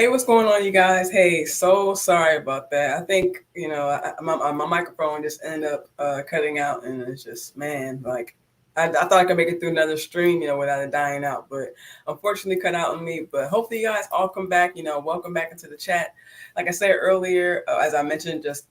Hey, what's going on, you guys? Hey, so sorry about that. I think, my microphone just ended up cutting out, and it's just, man, like, I thought I could make it through another stream, without it dying out, but unfortunately cut out on me. But hopefully, you guys all come back, welcome back into the chat. Like I said earlier, as I mentioned, just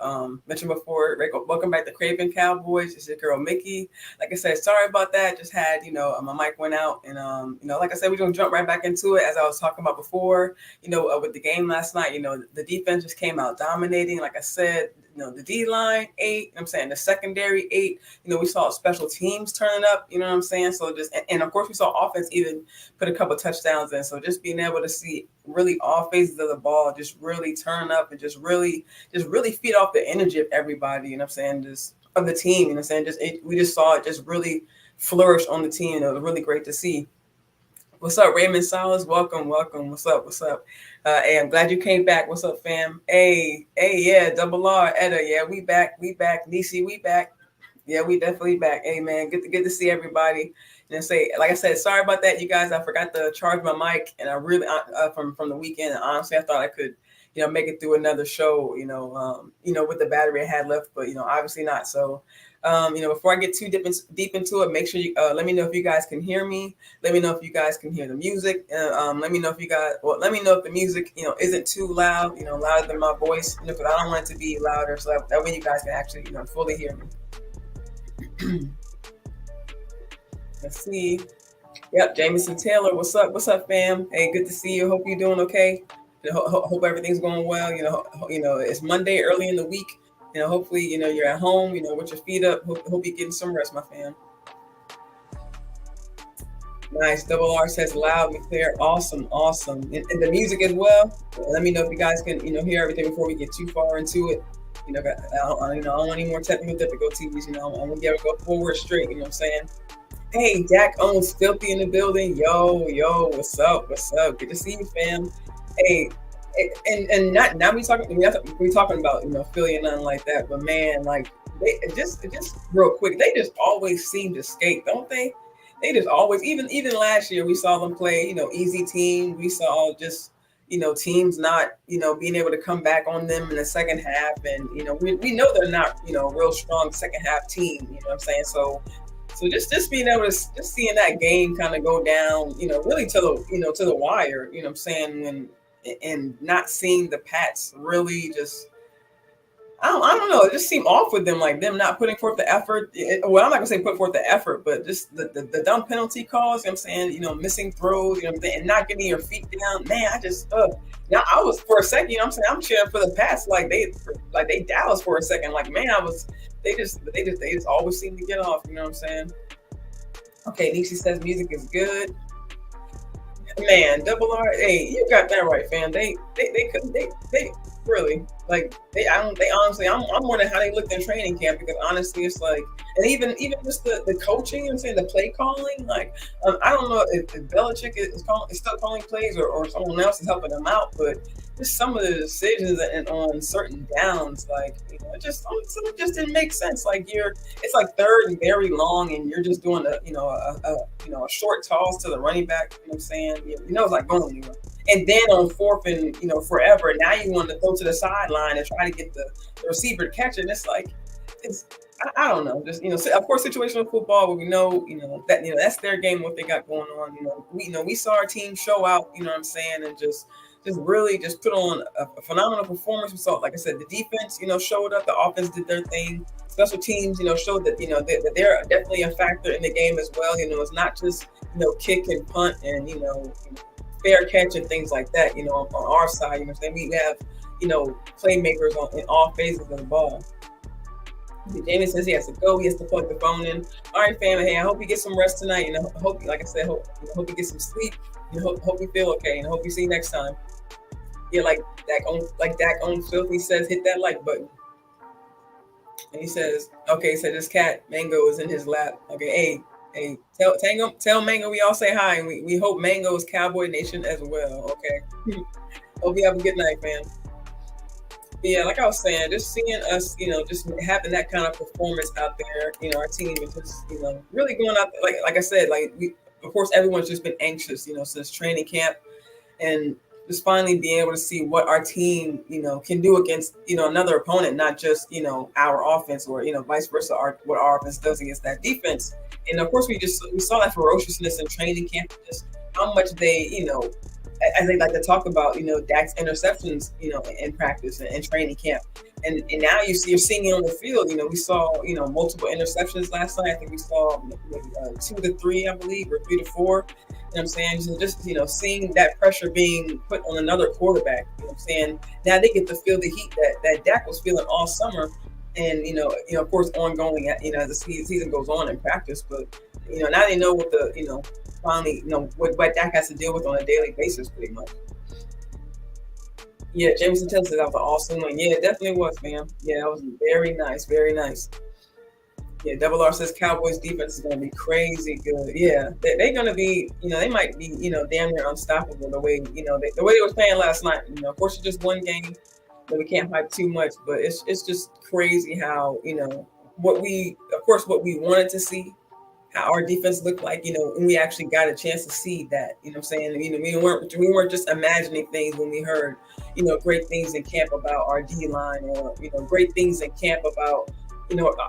mentioned before, welcome back to Craven Cowboys. It's your girl, Mickey. Like I said, sorry about that. Just had, my mic went out, and, like I said, we're going to jump right back into it as I was talking about before. With the game last night, the defense just came out dominating. Like I said, the D line ate. I'm saying the secondary ate. We saw special teams turning up. You know what I'm saying? So and of course we saw offense even put a couple touchdowns in. So just being able to see really all phases of the ball just really turn up and just really feed off the energy of everybody. You know what I'm saying? Just of the team. You know what I'm saying? We just saw it just really flourish on the team. It was really great to see. What's up, Raymond Salas? Welcome. What's up? Hey, I'm glad you came back. What's up, fam? Hey, yeah, Double R, Etta, yeah, we back. Nisi, we back. Yeah, we definitely back. Hey, man, good to see everybody. And say, like I said, sorry about that, you guys. I forgot to charge my mic, and I really from the weekend. Honestly, I thought I could, make it through another show. With the battery I had left, but obviously not. So. Before I get too deep into it, make sure you let me know if you guys can hear me. Let me know if you guys can hear the music. Let me know if let me know if the music, isn't too loud, louder than my voice, because I don't want it to be louder, so that way you guys can actually, fully hear me. Let's see. Yep, Jameson Taylor, what's up, fam? Hey, good to see you. Hope you're doing okay. Hope everything's going well. It's Monday, early in the week. Hopefully, you're at home, with your feet up. Hope you're getting some rest, my fam. Nice. Double R says loud and clear. Awesome. And the music as well. Let me know if you guys can, hear everything before we get too far into it. I don't want any more technical difficulties. I'm going to be able to go forward straight. You know what I'm saying? Hey, Dak owns Filthy in the building. Yo, what's up? Good to see you, fam. Hey, and not now we talking about Philly and nothing like that, but man, like they just real quick, they just always seem to skate, don't they? They just always, even last year we saw them play, easy team. We saw just teams not being able to come back on them in the second half, and we know they're not real strong second half team. You know what I'm saying? So just being able to just seeing that game kind of go down, really to the wire. You know what I'm saying? And not seeing the Pats really just, I don't know, it just seemed off with them, like them not putting forth the effort. Well, I'm not gonna say put forth the effort, but just the dumb penalty calls. You know what I'm saying? Missing throws. And not getting your feet down. Man, I just now I was for a second. I'm saying I'm cheering for the Pats like they Dallas for a second. Like man, they just always seem to get off. You know what I'm saying? Okay, Nietzsche says music is good. Man, Double R, hey, you got that right, fam. They really like they honestly, I'm wondering how they looked in training camp, because honestly it's like, and even just the coaching, I'm saying the play calling, like I don't know if Belichick is still calling plays or someone else is helping them out, but just some of the decisions and on certain downs, like it just didn't make sense. Like it's like third and very long, and you're just doing a short toss to the running back. You know what I'm saying? It's not going anywhere. And then on fourth and forever, now you want to throw to the sideline and try to get the receiver to catch it. And it's like I don't know. Just of course, situational football. But we know that that's their game. What they got going on. We saw our team show out. You know what I'm saying, and just really just put on a phenomenal performance. We saw, like I said, the defense, showed up. The offense did their thing. Special teams, showed that that they're definitely a factor in the game as well. It's not just kick and punt and fair catch and things like that. On our side, we have playmakers in all phases of the ball. Jamie says he has to go. He has to plug the phone in. All right, family. Hey, I hope you get some rest tonight. Hope, like I said, hope you get some sleep. Hope you feel okay, and hope you see you next time. Yeah, like Dak on Filthy says, hit that like button. And he says, okay, he said this cat Mango is in his lap. Okay, hey, tell Mango we all say hi, and we hope Mango is Cowboy Nation as well. Okay. Hope you have a good night, fam. But yeah, like I was saying, just seeing us, just having that kind of performance out there, our team is just, really going out there, like I said, like of course everyone's just been anxious, since training camp. And just finally being able to see what our team, can do against, another opponent, not just, our offense or, vice versa, what our offense does against that defense. And of course, we saw that ferociousness in training camp, just how much they, as they like to talk about, Dak's interceptions, in practice and training camp. And now you're seeing it on the field. We saw, multiple interceptions last night. I think we saw maybe 2 to 3, I believe, or 3 to 4. You know what I'm saying? So just, seeing that pressure being put on another quarterback, you know what I'm saying? Now they get to feel the heat that Dak was feeling all summer. And, of course, ongoing, as the season goes on in practice. But, now they know what finally, what Dak has to deal with on a daily basis, pretty much. Yeah, Jameson Tennessee, that was an awesome one. Yeah, it definitely was, man. Yeah, that was very nice, very nice. Yeah, Double R says Cowboys defense is going to be crazy good. Yeah, they're going to be, they might be, damn near unstoppable the way, the way they was playing last night. Of course, it's just one game, but we can't hype too much. But it's just crazy how, what we wanted to see, how our defense looked like, and we actually got a chance to see that, what I'm saying? We weren't just imagining things when we heard, great things in camp about our D line, or, great things in camp about,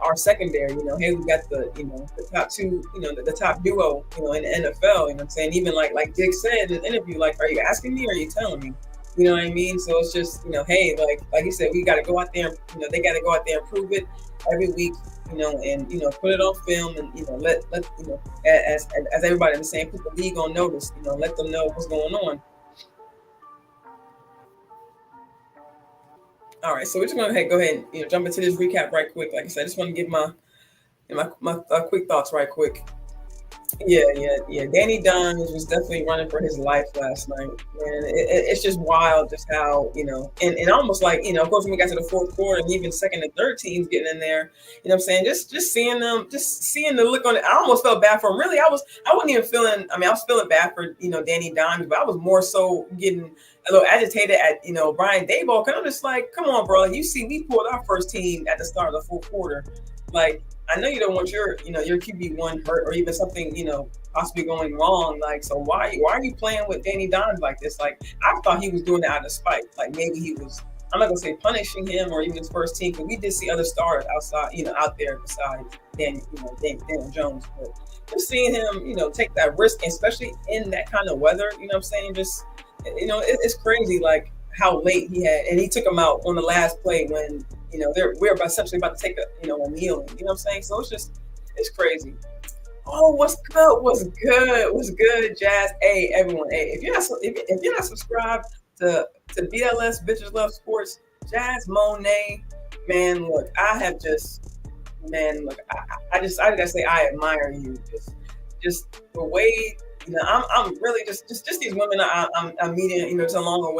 our secondary. Hey, we got the top two, the top duo, in the NFL, you know what I'm saying? Even like Dick said in the interview, like, are you asking me or are you telling me? You know what I mean? So it's just, hey, like you said, we got to go out there, they got to go out there and prove it every week, and put it on film, and let as everybody was saying, put the league on notice, let them know what's going on. All right, so we're just gonna go ahead and jump into this recap right quick. Like I said, I just want to give my quick thoughts right quick. Yeah. Danny Dimes was definitely running for his life last night, and it's just wild, just how and almost like of course when we got to the fourth quarter and even second and third teams getting in there, what I'm saying, just seeing them, just seeing the look on it. I almost felt bad for him. Really, I wasn't even feeling. I mean, I was feeling bad for Danny Dimes, but I was more so getting a little agitated at Brian Daboll, because I'm just like, come on, bro. You see, we pulled our first team at the start of the fourth quarter, like. I know you don't want your QB1 hurt or even something, possibly going wrong. Like, so why are you playing with Danny Dimes like this? Like, I thought he was doing it out of spite. Like, maybe he was, I'm not gonna say punishing him or even his first team, because we did see other stars outside, out there besides Daniel Jones. But just seeing him, take that risk, especially in that kind of weather, what I'm saying, just, it's crazy, like how late he had, and he took him out on the last play when, we're essentially about to take a meal. You know what I'm saying? So it's crazy. Oh, what's good, Jazz? Hey, everyone. Hey, if you're not subscribed to BLS Bitches Love Sports, Jazz Monet, man, look, I gotta say I admire you. Just the way. I'm really just these women I'm meeting, just along the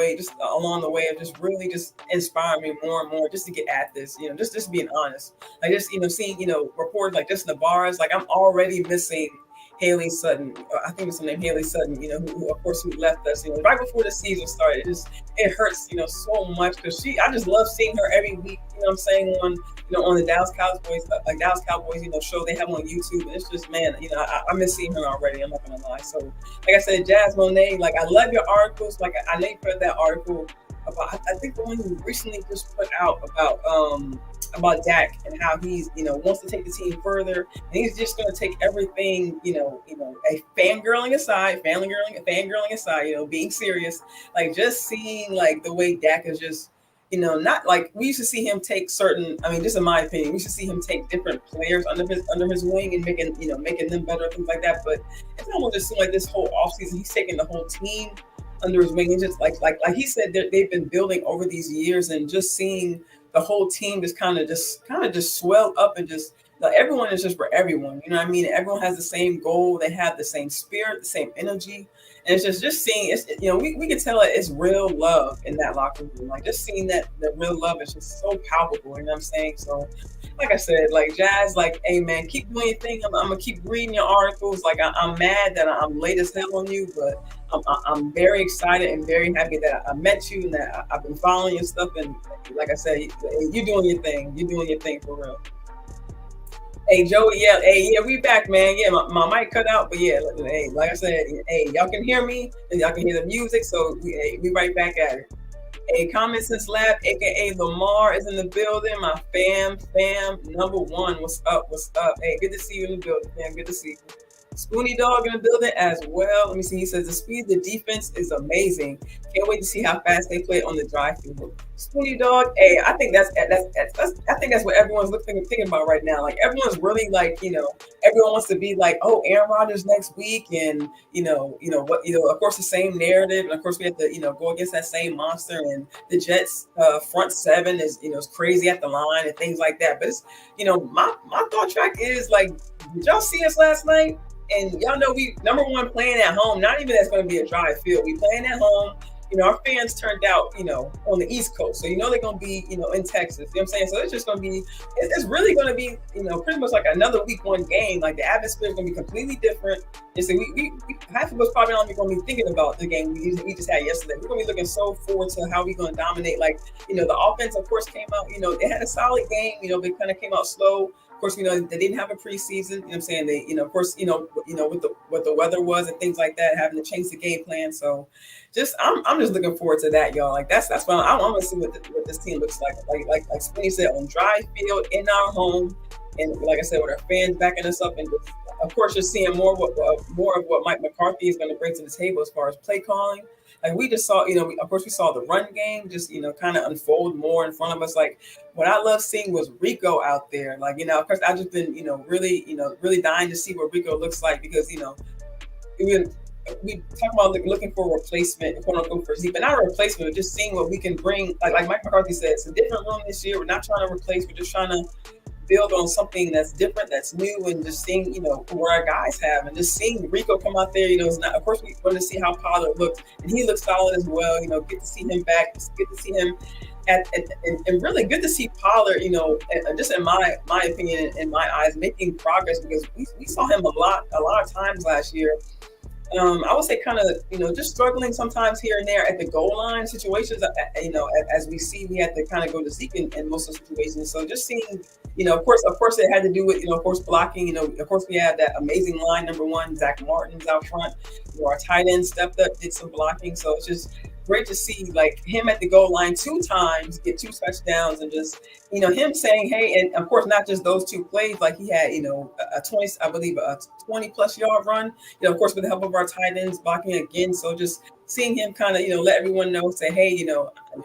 way of just really just inspiring me more and more just to get at this, just being honest. Like just, seeing, reports like just in the bars, like I'm already missing Haley Sutton. I think it's her name, Haley Sutton, who of course who left us, right before the season started. It hurts, so much, because I just love seeing her every week, what I'm saying, on the Dallas Cowboys, show they have on YouTube. And it's just, man, I miss seeing her already. I'm not gonna lie. So, like I said, Jazz Monet, like I love your articles. Like I know you put that article about, I think the one you recently just put out about Dak and how he's, wants to take the team further, and he's just going to take everything, a fangirling aside, being serious, like just seeing like the way Dak is just, not like we used to see him take certain. I mean, just in my opinion, we used to see him take different players under his wing and making them better, things like that. But it's almost just seemed like this whole offseason, he's taking the whole team under his wing, and just like he said, they've been building over these years, and just seeing the whole team just kind of just swell up, and just like everyone is just for everyone. You know what I mean? Everyone has the same goal. They have the same spirit, the same energy. And it's just seeing, it's, we can tell that it's real love in that locker room. Like just seeing that the real love is just so palpable. You know what I'm saying? So, like I said, like Jazz, like, hey man, keep doing your thing. I'm gonna keep reading your articles. Like I'm mad that I'm late as hell on you, but I'm very excited and very happy that I met you and that I've been following your stuff. And like I said, you're doing your thing. You're doing your thing for real. Hey Joey, yeah, hey, yeah, we back, man. Yeah, my mic cut out, but yeah, hey, like I said, hey, y'all can hear me and y'all can hear the music, so we right back at it. A Common Sense Lab, aka Lamar, is in the building. My fam, number one. What's up? What's up? Hey, good to see you in the building, man. Good to see you. Spoony Dog in the building as well. Let me see. He says the speed of the defense is amazing. Can't wait to see how fast they play on the drive field. Spoony Dog, hey, I think I think that's what everyone's thinking about right now. Like everyone's really like, everyone wants to be like, oh, Aaron Rodgers next week, and what, of course the same narrative, and of course we have to, go against that same monster, and the Jets front seven is crazy at the line and things like that. But it's, my thought track is like, did y'all see us last night? And y'all know we number one playing at home. Not even that's going to be a dry field. We playing at home. Our fans turned out, on the East Coast. So, they're going to be, in Texas. You know what I'm saying? So it's just going to be, it's really going to be, pretty much like another week one game. Like the atmosphere is going to be completely different. And so we half of us probably not going to be thinking about the game we just had yesterday. We're going to be looking so forward to how we're going to dominate. Like, the offense, of course, came out, they had a solid game. They kind of came out slow. Of course, they didn't have a preseason. You know what I'm saying? They, of course, with what the weather was and things like that, having to change the game plan. So, I'm just looking forward to that, y'all. Like that's fun. I want to see what this team looks like. Like Spinny said, on dry field in our home, and like I said, with our fans backing us up, and just, of course, just seeing more of what Mike McCarthy is going to bring to the table as far as play calling. Like we just saw, of course, we saw the run game just, kind of unfold more in front of us. Like what I love seeing was Rico out there. Like, of course, I've just been, really dying to see what Rico looks like because, we talk about looking for a replacement, quote unquote, for Z, but not a replacement, but just seeing what we can bring. Like Mike McCarthy said, it's a different room this year. We're not trying to replace, we're just trying to build on something that's different, that's new, and just seeing, what our guys have, and just seeing Rico come out there, is not, of course, we want to see how Pollard looks, and he looks solid as well, get to see him back, get to see him and really good to see Pollard, just in my opinion, in my eyes, making progress because we saw him a lot of times last year. I would say kind of, just struggling sometimes here and there at the goal line situations. As we see, we had to kind of go to Zeke in most of the situations. So just seeing, of course, it had to do with, of course, blocking. Of course, we had that amazing line, number one, Zach Martin's out front. Our tight end stepped up, did some blocking. So it's just great to see like him at the goal line 2 times, get 2 touchdowns, and just, him saying, hey, and of course, not just those 2 plays, like he had, a 20 plus yard run, of course, with the help of our tight ends blocking again. So just seeing him kind of, let everyone know, say, hey,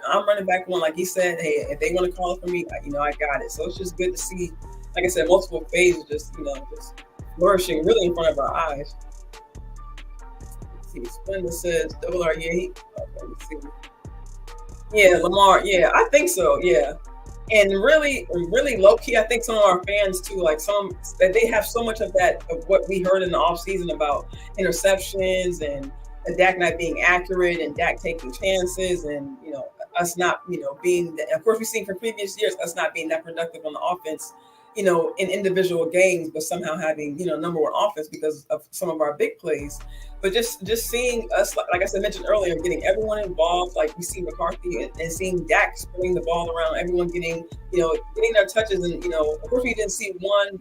I'm running back one, like he said, hey, if they want to call it for me, I got it. So it's just good to see, like I said, multiple phases just, just flourishing really in front of our eyes. See, Splendor says double R. Yeah, let's see. Yeah, Lamar. Yeah, I think so. Yeah, and really low key, I think some of our fans too, like that they have so much of that of what we heard in the offseason about interceptions and Dak not being accurate and Dak taking chances and us not being. Of course, we've seen from previous years us not being that productive on the offense. In individual games, but somehow having, number one offense because of some of our big plays. But just seeing us, like I said, mentioned earlier, getting everyone involved, like we see McCarthy and seeing Dak spinning the ball around, everyone getting their touches. And, of course, we didn't see one,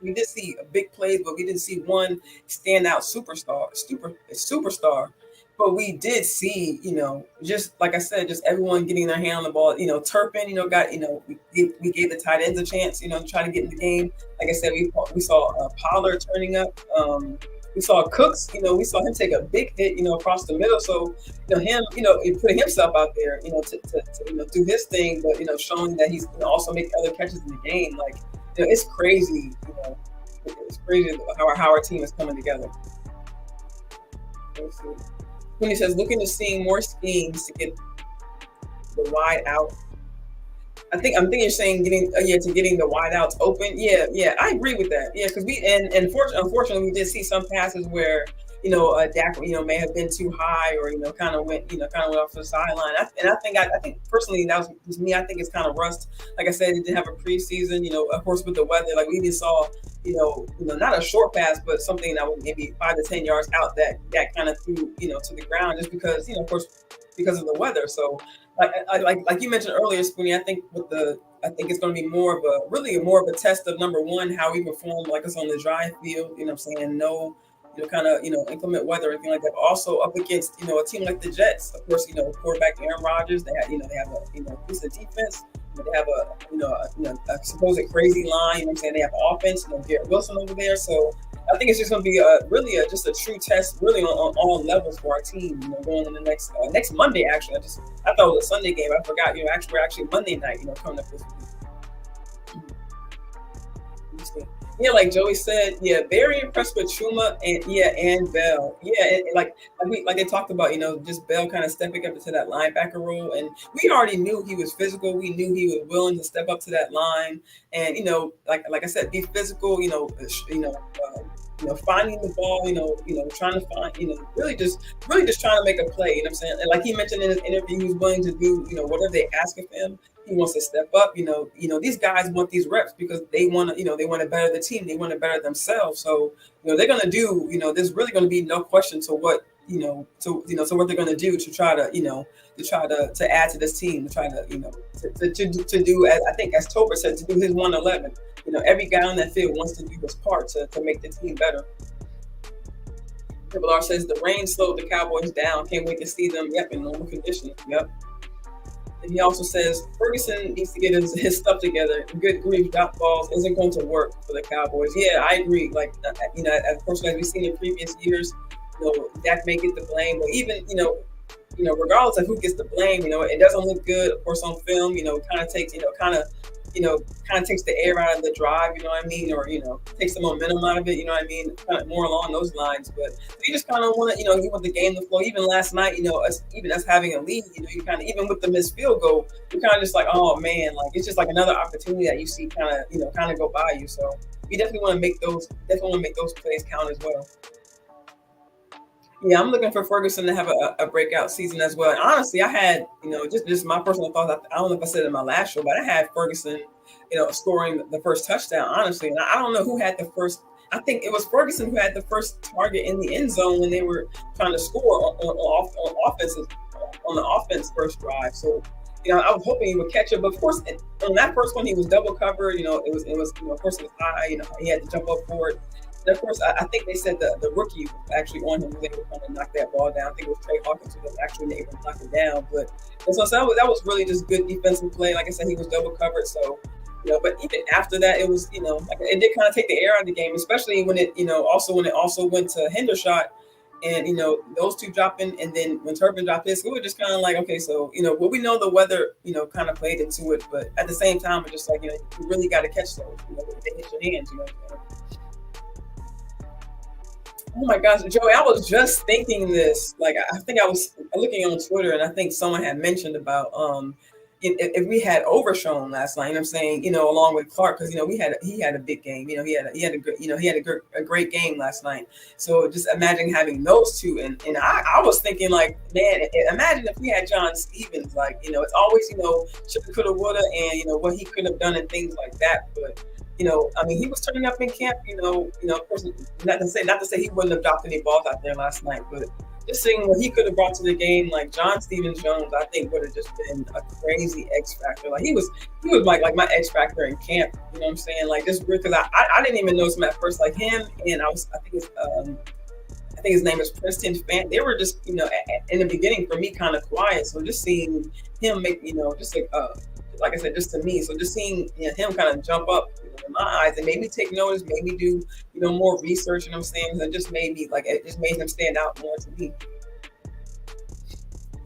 we did see a big plays, but we didn't see one standout superstar. But we did see, just like I said, just everyone getting their hand on the ball. Turpin, we gave the tight ends a chance, to try to get in the game. Like I said, we saw Pollard turning up. We saw Cooks, we saw him take a big hit, across the middle. So, him, putting himself out there, to do his thing, but, showing that he's also making other catches in the game. Like, it's crazy, it's crazy how our team is coming together. Let's see. When he says, looking to seeing more schemes to get the wide out. I'm thinking you're saying getting the wide outs open. Yeah, I agree with that. Yeah, because unfortunately we did see some passes where Dak may have been too high or kind of went off the sideline. I think personally that was just me. I think it's kind of rust. Like I said, it didn't have a preseason. Of course with the weather, like we even saw not a short pass, but something that was maybe 5 to 10 yards out that kind of threw to the ground just because of course because of the weather. So like you mentioned earlier, Spoonie, I think with the I think it's going to be more of a really more of a test of number one how we perform like us on the dry field. You know what I'm saying? No, kind of inclement weather or anything like that. But also up against a team like the Jets. Of course, quarterback Aaron Rodgers. They have they have a piece of defense. They have a supposed crazy line. You know what I'm saying? They have offense. Garrett Wilson over there. So I think it's just going to be really just a true test, really on all levels for our team. Going in the next Monday. Actually, I thought it was a Sunday game. I forgot. We're actually Monday night. Coming up this week. Yeah, like Joey said, yeah, very impressed with Chuma and Bell. Yeah, like they talked about, just Bell kind of stepping up into that linebacker role, and we already knew he was physical. We knew he was willing to step up to that line, and like I said, be physical. Finding the ball. Trying to find. Really just trying to make a play. You know what I'm saying? And like he mentioned in his interview, he's willing to do whatever they ask of him. He wants to step up. These guys want these reps because they want to, they want to better the team. They want to better themselves. So, they're going to do, there's really going to be no question to what, to what they're going to do to try to, to add to this team, to try to, to do, as I think, as Tober said, to do his 111. Every guy on that field wants to do his part to make the team better. Triple R says the rain slowed the Cowboys down. Can't wait to see them. Yep, in normal conditions. Yep. And he also says Ferguson needs to get his stuff together. Good grief, drop balls isn't going to work for the Cowboys. Yeah, I agree. Like, of course, like we've seen in previous years, Dak may get the blame, but even, regardless of who gets the blame, it doesn't look good, of course, on film. Kind of takes, takes the air out of the drive, you know what I mean? Or, takes the momentum out of it, you know what I mean? Kind of more along those lines. But you just kind of want to, you want the game to flow. Even last night, us having a lead, you kind of, even with the missed field goal, you're kind of just like, oh man, like it's just like another opportunity that you see kind of go by you. So we definitely want to make those plays count as well. Yeah, I'm looking for Ferguson to have a breakout season as well. And honestly, I had, just my personal thoughts. I don't know if I said it in my last show, but I had Ferguson, scoring the first touchdown, honestly. And I don't know who had the first. I think it was Ferguson who had the first target in the end zone when they were trying to score on the offense first drive. So, I was hoping he would catch it. But of course, on that first one, he was double covered. It was of course, it was high. He had to jump up for it. And of course, I think they said the rookie was actually on him when they were trying to knock that ball down. I think it was Trey Hawkins who was actually able to knock it down. But so that was really just good defensive play. Like I said, he was double covered. So, but even after that, it was, like it did kind of take the air out of the game, especially when it also went to Hendershot and, those two dropping. And then when Turpin dropped his, we were just kind of like, okay, so, well, we know the weather, kind of played into it. But at the same time, it's just like, you really got to catch those, they hit your hands, Oh my gosh, Joey, I was just thinking this. Like, I think I was looking on Twitter, and I think someone had mentioned about if we had Overshown last night. I'm saying, along with Clark, because he had a big game. He had a great game last night. So just imagine having those two, and I was thinking like, man, imagine if we had John Stevens. Like, it's always shoulda, coulda, woulda, and what he could have done and things like that, but. I mean, he was turning up in camp, of course, not to say he wouldn't have dropped any balls out there last night, but just seeing what he could have brought to the game, like John Stevens Jones, I think would have just been a crazy X factor. Like he was like my X factor in camp, you know what I'm saying? Like just because I didn't even notice him at first, like him, and I think his name is Princeton Fan. They were just, in the beginning for me, kind of quiet. So just seeing him make, just like I said, just to me. So just seeing him kind of jump up in my eyes, and made me take notice, made me do, more research, you know what I'm saying? It just made me, it just made him stand out more to me.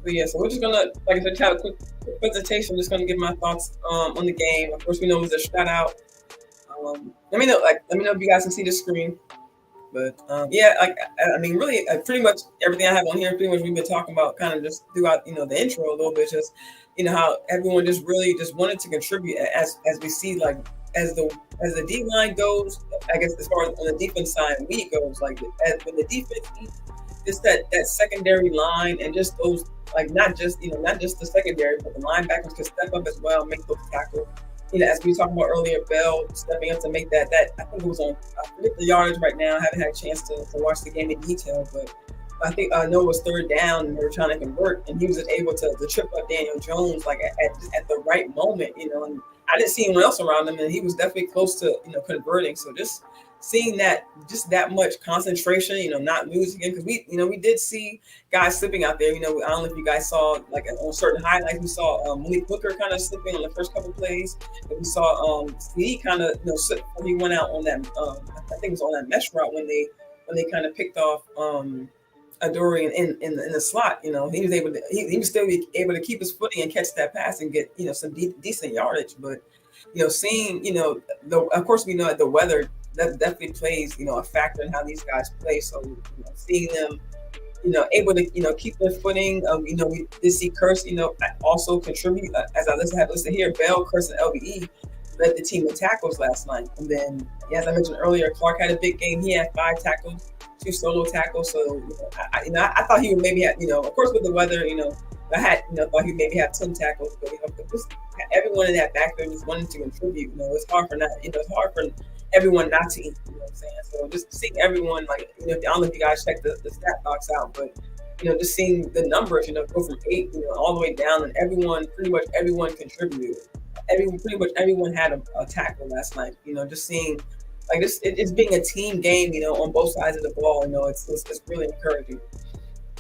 But yeah, so we're just gonna, like I said, have a quick presentation. I'm just gonna give my thoughts on the game. Of course, we know it was a shutout. Let me know if you guys can see the screen. But yeah, I mean, really, pretty much everything I have on here, pretty much we've been talking about, kind of just throughout, the intro a little bit, just how everyone just really just wanted to contribute as we see, like as the D line goes, I guess as far as on the defense side, we goes, like when the defense eats, just that secondary line and just those, like not just the secondary, but the linebackers can step up as well, make those tackles. As we were talking about earlier, Bell stepping up to make that I think it was on, I forget the yardage right now. I haven't had a chance to watch the game in detail, but I think I know it was third down and they were trying to convert, and he was able to trip up Daniel Jones like at the right moment, and I didn't see anyone else around him, and he was definitely close to converting. So just seeing that, just that much concentration, not losing again, because we did see guys slipping out there. I don't know if you guys saw, like, on certain highlights, we saw Malik Hooker kind of slipping on the first couple plays, but we saw he kind of slip before he went out on that. I think it was on that mesh route when they kind of picked off Adoree in the slot. He was able to he was still able to keep his footing and catch that pass and get some decent yardage. But seeing of course we know that the weather that definitely plays a factor in how these guys play. So seeing them able to keep their footing. We did see Curse also contribute, as I have listed here. Bell, Curse, and LBE led the team in tackles last night. And then, as I mentioned earlier, Clark had a big game. He had 5 tackles, 2 solo tackles. So I thought he would maybe have of course with the weather I had thought he maybe have 10 tackles, but just everyone in that backfield just wanted to contribute. It's hard for it's hard for everyone not to eat. You know what I'm saying? So just seeing everyone, like, I don't know if you guys check the stat box out, but just seeing the numbers, go from 8, all the way down, and pretty much everyone contributed. Pretty much everyone had a tackle last night. Just seeing like this, it's being a team game. On both sides of the ball. It's really encouraging.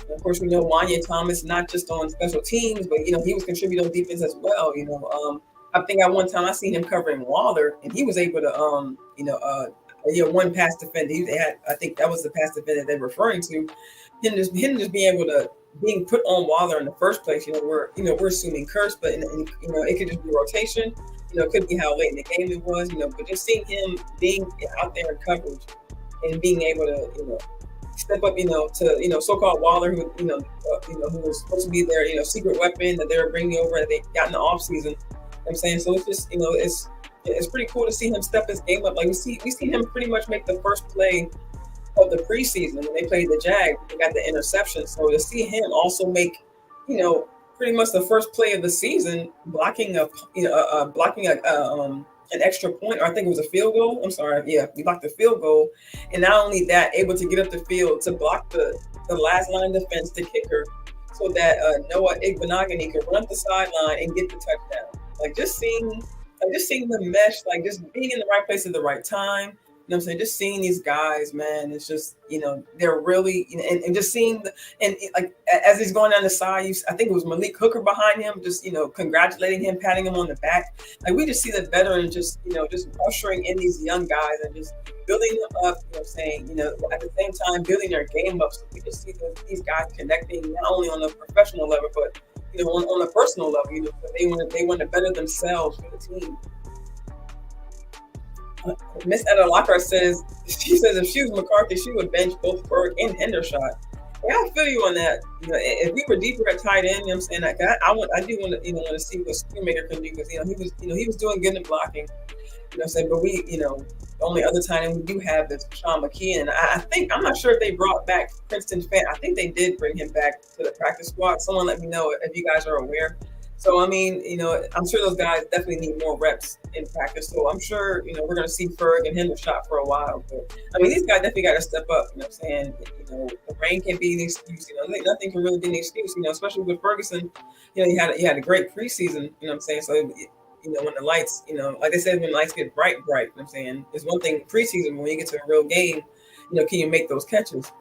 And of course, we know Wanya Thomas, not just on special teams, but he was contributing on defense as well. I think at one time I seen him covering Waller, and he was able to one pass defender. They had, I think that was the pass defender they're referring to. Him just being able to being put on Waller in the first place. We're assuming Curse, but it could just be rotation. It could be how late in the game it was. But just seeing him being out there in coverage and being able to step up, to so-called Waller, who who was supposed to be their secret weapon that they were bringing over that they got in the off season. I'm saying, so it's just it's pretty cool to see him step his game up. Like we see him pretty much make the first play of the preseason when they played the Jags. They got the interception. So to see him also make pretty much the first play of the season, blocking an extra point, or I think it was a field goal. I'm sorry, yeah, we blocked the field goal, and not only that, able to get up the field to block the last line defense, the kicker, so that Noah Igbenogany could run up the sideline and get the touchdown. Like just seeing the mesh, like just being in the right place at the right time. I'm saying? Just seeing these guys, man, it's just, they're really, and just seeing like as he's going down the side, I think it was Malik Hooker behind him, just, congratulating him, patting him on the back. Like we just see the veteran just, just ushering in these young guys and just building them up, at the same time, building their game up. So we just see these guys connecting not only on a professional level, but, on a personal level, they want to better themselves for the team. Miss Etta Lockhart says if she was McCarthy, she would bench both Berg and Hendershot. Yeah, I feel you on that. If we were deeper at tight end, I'm saying that I do want to see what Schoonmaker can do, because he was doing good in blocking. But the only other tight end we do have is Sean McKeon. And I think, I'm not sure if they brought back Princeton Fan. I think they did bring him back to the practice squad. Someone let me know if you guys are aware. So, I'm sure those guys definitely need more reps in practice. So I'm sure, we're going to see Ferg and Hendershot for a while. But, these guys definitely got to step up. The rain can be an excuse. Nothing can really be an excuse, especially with Ferguson. He had a great preseason, So, when the lights, like I said, when the lights get bright, it's one thing preseason. When you get to a real game, can you make those catches?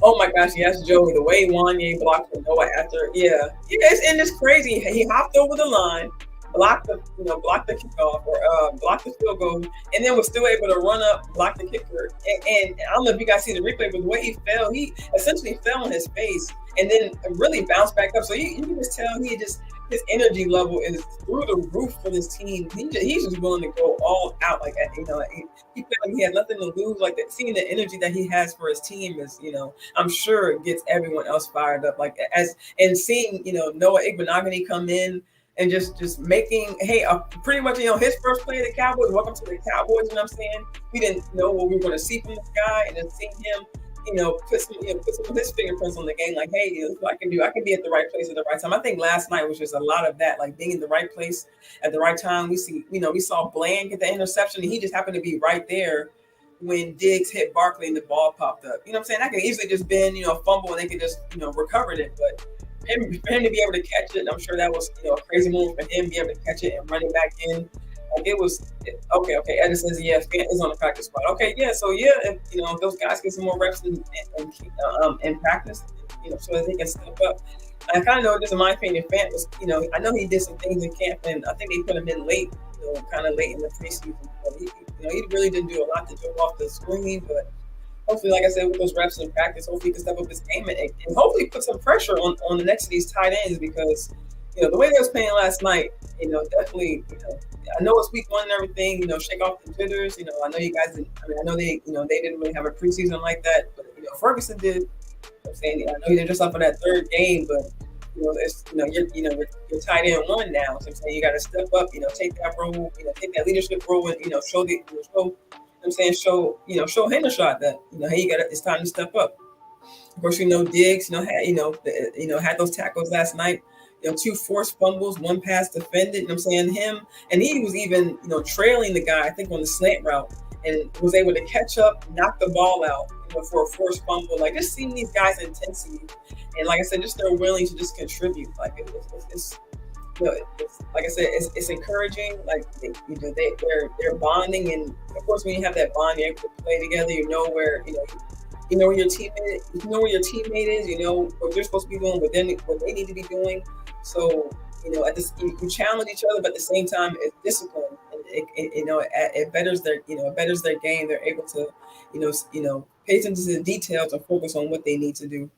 Oh my gosh, yes, Joey, the way Wanya blocked for Noah after, it's crazy. He hopped over the line, blocked the kickoff, or blocked the field goal, and then was still able to run up, block the kicker. And I don't know if you guys see the replay, but the way he fell, he essentially fell on his face and then really bounced back up. So you can just tell his energy level is through the roof for this team. He's just willing to go all out like that. He felt like he had nothing to lose. Like that, seeing the energy that he has for his team is, I'm sure it gets everyone else fired up. Like and seeing, Noah Igbenogany come in and just making, pretty much, his first play of the Cowboys. Welcome to the Cowboys. You know what I'm saying? We didn't know what we were going to see from this guy, and then seeing him, put some of his fingerprints on the game. Like, hey, I can be at the right place at the right time. I think last night was just a lot of that, like being in the right place at the right time. We saw Bland get the interception, and he just happened to be right there when Diggs hit Barkley and the ball popped up. You know what I'm saying? That could easily just been, a fumble, and they could just, recovered it. But for him to be able to catch it, I'm sure that was a crazy move for him to be able to catch it and run it back in. Like it was okay. Edison says yeah, Fant is on the practice squad. Okay, yeah. So yeah, if, if those guys get some more reps in practice, so that they can step up. I kind of know this in my opinion. Fant was, I know he did some things in camp, and I think they put him in late, kind of late in the preseason. But he really didn't do a lot to jump off the screen, but hopefully, like I said, with those reps in practice, hopefully he can step up his game and hopefully put some pressure on the next of these tight ends because, the way they was playing last night, definitely, I know it's week one and everything, shake off the jitters. I know you guys didn't, I know they didn't really have a preseason like that, but, Ferguson did. I'm saying, I know you're just up for that third game, but, it's, you're tight end one now. So I'm saying you got to step up, take that role, take that leadership role and, show the, show I'm saying show him a shot that hey, it's time to step up. Of course, Diggs, had those tackles last night. 2 forced fumbles, 1 pass defended. I'm saying him, and he was even trailing the guy I think on the slant route and was able to catch up, knock the ball out for a forced fumble. Like just seeing these guys' intensity and like I said, just they're willing to just contribute. Like it's like I said, it's encouraging. Like they're bonding, and of course, when you have that bond, you're able to play together. You know where where your teammate, is. You know what you're supposed to be doing, what they need to be doing. So at this, you challenge each other, but at the same time, it's discipline, and it betters their game. They're able to pay attention to the details and focus on what they need to do.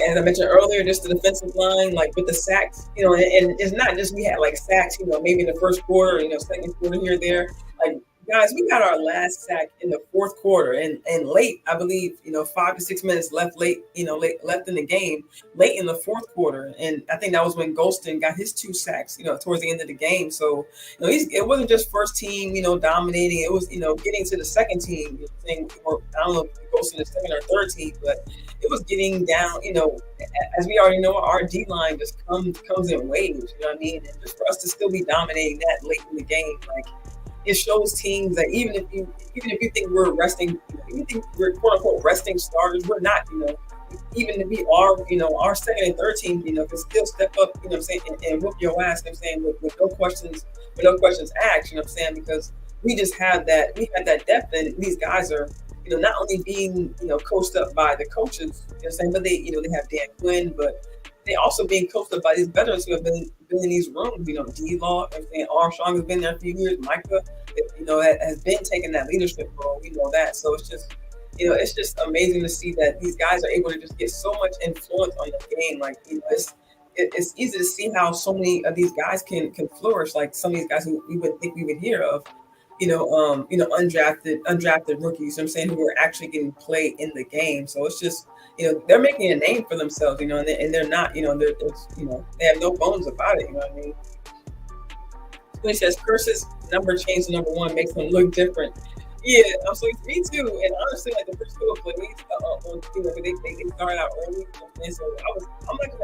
As I mentioned earlier, just the defensive line, like with the sacks, and it's not just we had like sacks, maybe in the first quarter, second quarter here, there. Like, guys, we got our last sack in the fourth quarter and late, I believe, 5 to 6 minutes left left in the game, late in the fourth quarter. And I think that was when Golston got his 2 sacks, towards the end of the game. So, it wasn't just first team, dominating. It was, getting to the second team, or I don't know if Golston is second or third team, but it was getting down, as we already know, our D line just comes in waves, you know what I mean? And just for us to still be dominating that late in the game, like it shows teams that even if you think we're resting, even if we're quote unquote resting starters, we're not, even to be our second and third team, can still step up, what I'm saying, and whoop your ass, you know what I'm saying, with no questions asked, you know what I'm saying, because we had that depth, and these guys are, not only being, coached up by the coaches, you know what I'm saying, but they have Dan Quinn, but they also being coached up by these veterans who have been in these rooms, D-Law, I'm saying Armstrong has been there a few years, Micah, has been taking that leadership role, we know that, so it's just, it's just amazing to see that these guys are able to just get so much influence on the game, like, it's easy to see how so many of these guys can flourish, like some of these guys who we wouldn't think we would hear of, undrafted rookies, you know what I'm saying, who are actually getting played in the game. So it's just, they're making a name for themselves, and they're not, they have no bones about it, you know what I mean? So he says, Curse's number change to number 1 makes them look different. Yeah, so me too. And honestly, like the first couple of plays, they started out early, and so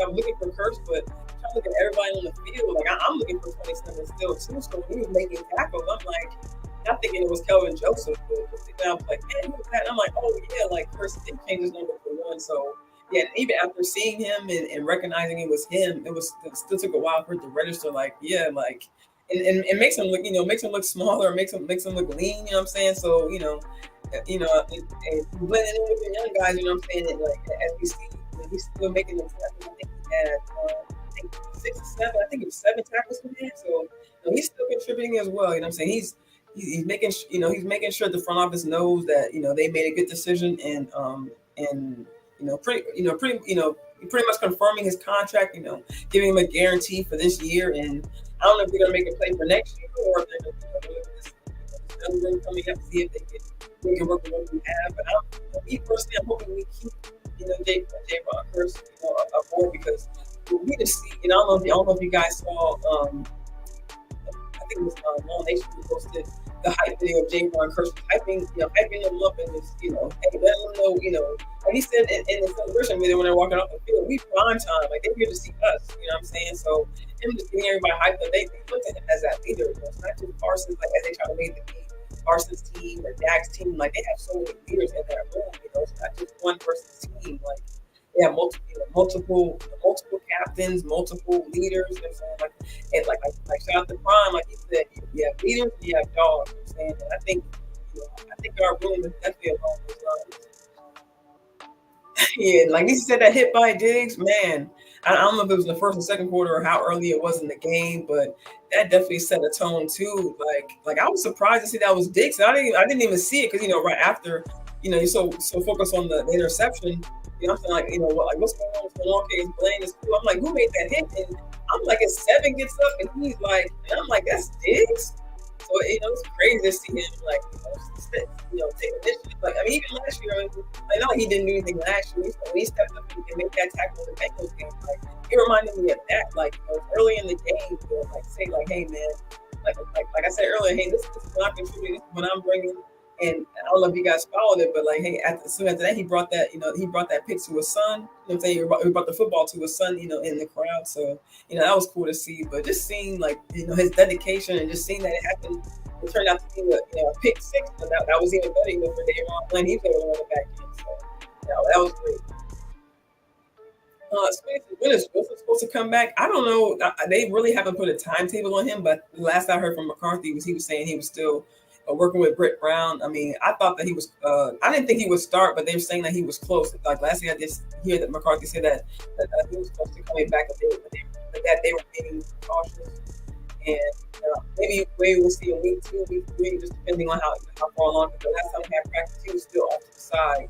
I'm looking for Curse, but trying to look at everybody on the field. Like I'm looking for 27 still too. So when he was making tackles, I'm like, not thinking it was Kelvin Joseph, but I was like, man, who was that? And I'm like, oh yeah, like Curse did change his number for 1. So yeah, even after seeing him and recognizing it was him, it still took a while for it to register. Like yeah, like. And makes him look, makes him look smaller, makes him look lean, you know what I'm saying? So, and blending in with the young guys, you know what I'm saying? And like as we see, he's still making them tackles. I think he had 6 or 7, I think it was 7 tackles for him. So he's still contributing as well, you know what I'm saying? He's making he's making sure the front office knows that, they made a good decision and pretty much confirming his contract, giving him a guarantee for this year. And I don't know if they're going to make a play for next year or if they're going to look at this young room coming up to see if they can work with what we have. But me personally, I'm hoping we keep, J-Ron Curse, aboard because we just see, I don't know if you guys saw, I think it was Long Nation who posted the hype video of J-Ron Curse hyping him up and just, hey, let him know, like he said in the celebration video when they're walking off the field, we prime time, like they're here to see us, you know what I'm saying? So him just getting everybody hyped up, they look at him as that leader. It's not just Parsons, like as they try to make the Parsons team or Dak's team, like they have so many leaders in that room, it's not just one person's team. Like They have multiple captains, multiple leaders. You know what I'm saying? Like, and like shout out to Prime, like he said, you have leaders, you have dogs. You know what I'm saying? And I think our room is definitely along those lines. Yeah, like he said that hit by Diggs, man. I don't know if it was in the first and second quarter or how early it was in the game, but that definitely set a tone too. Like I was surprised to see that was Diggs. I didn't even see it because right after you're so focused on the interception. I'm saying like what like what's going on? Okay, he's playing this cool. I'm like, who made that hit? And I'm like, his seven gets up and he's like, and I'm like, that's Diggs. So it's crazy to see him like take initiative. Like I mean, even last year, I know he didn't do anything last year. When he stepped up and made that tackle in the Bengals game, like it reminded me of that. Like early in the game, like say like, hey man, like I said earlier, hey, this is what I'm contributing, this is what I'm bringing. And I don't know if you guys followed it, but like, hey, soon after that, he brought that pick to his son. You know what I'm saying? He brought the football to his son, in the crowd. So, that was cool to see. But just seeing like, his dedication and just seeing that it happened, it turned out to be a pick six. And that was even better, for Davon Glenn. He was able to run it back in. So, that was great. When is Wilson supposed to come back? I don't know. They really haven't put a timetable on him, but the last I heard from McCarthy was he was saying he was still working with Britt Brown. I mean, I thought that he was. I didn't think he would start, but they were saying that he was close. Like last thing I just hear that McCarthy said that he was supposed to coming back, that they were being cautious, and maybe we'll see in week 2, week 3, just depending on how far along. Because the last time we had practice, he was still off to the side,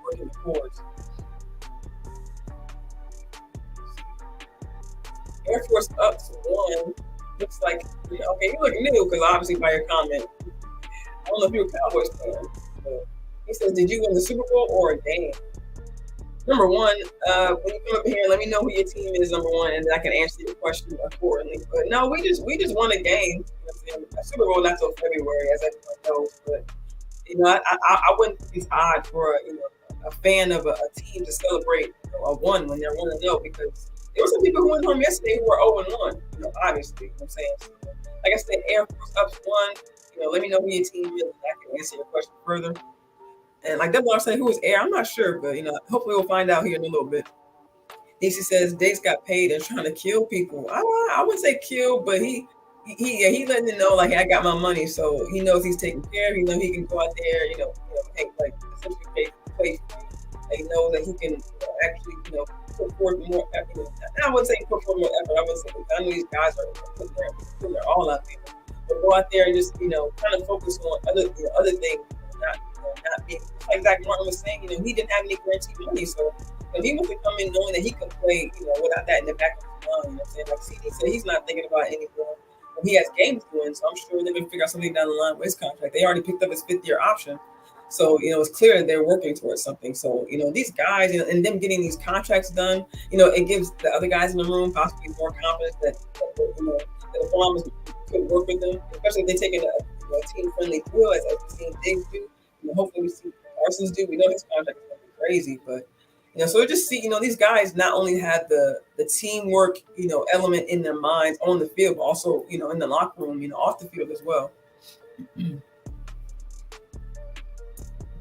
working the boards. Air Force up to 1. Looks like okay. You look new because obviously by your comment. I don't know if you're a Cowboys fan. But he says, "Did you win the Super Bowl or a game?" Number one, when you come up here, let me know who your team is. Number one, and then I can answer your question accordingly. But no, we just won a game. A Super Bowl not till February, as everyone knows. But I wouldn't think it's odd for a fan of a team to celebrate a one when they're 1-0 because there were some people who went home yesterday who were 0-1. Obviously, you know what I'm saying. So, like I said, Air Force up 1. Let me know who your team is, and I can answer your question further. And like that, I was saying, who is Air? I'm not sure, but hopefully we'll find out here in a little bit. DC says Dates got paid and trying to kill people. I wouldn't say kill, but he letting them know like, hey, I got my money, so he knows he's taken care of. He knows he can go out there, hey, like essentially play. He knows that he can actually, put forth more effort. And I wouldn't say put forth more effort. I would say I know these guys are putting their all out there. But go out there and just, kind of focus on other things, not being like Zach Martin was saying. He didn't have any guaranteed money, so he wants to come in knowing that he can play, without that in the back of his mind. You know what I'm saying? Like CD said, he's not thinking about anything. He has games to win, so I'm sure they're gonna figure out something down the line with his contract. They already picked up his 5th-year option. So, it's clear that they're working towards something. So, these guys, and them getting these contracts done, it gives the other guys in the room possibly more confidence that the Farmers could work with them, especially if they're taking a team-friendly deal, as we've seen Diggs do. Hopefully we see Parsons do. We know his contract is going to be crazy, but so just see, these guys not only had the teamwork, element in their minds on the field, but also, in the locker room, off the field as well.